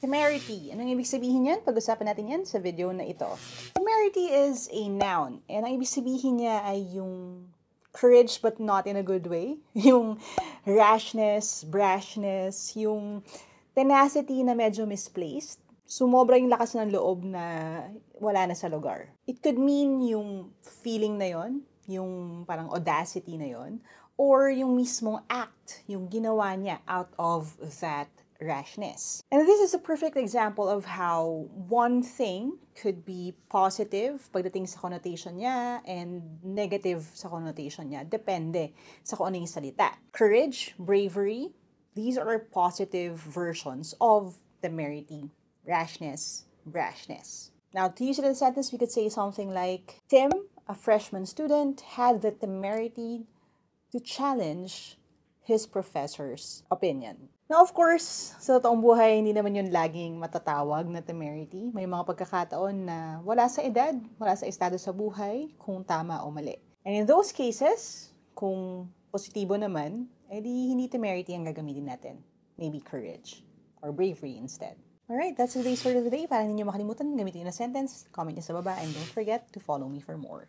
Temerity. Anong ibig sabihin yan? Pag-usapan natin yan sa video na ito. Temerity is a noun. And ang ibig sabihin niya ay yung courage but not in a good way. Yung rashness, brashness, yung tenacity na medyo misplaced. Sumobra yung lakas ng loob na wala na sa lugar. It could mean yung feeling na yon, yung parang audacity na yon, or yung mismong act, yung ginawa niya out of that rashness. And this is a perfect example of how one thing could be positive pagdating sa connotation niya and negative sa connotation niya. Depende sa kung ano yung salita. Courage, bravery, these are positive versions of temerity, rashness, brashness. Now, to use it in a sentence, we could say something like, Tim, a freshman student, had the temerity to challenge his professor's opinion. Now, of course, sa totoong buhay, hindi naman yun laging matatawag na temerity. May mga pagkakataon na wala sa edad, wala sa estado sa buhay, kung tama o mali. And in those cases, kung positibo naman, edi hindi temerity ang gagamitin natin. Maybe courage or bravery instead. Alright, that's today's word of the day. Para ninyo makalimutan, gamitin na sentence, comment nyo sa baba, and don't forget to follow me for more.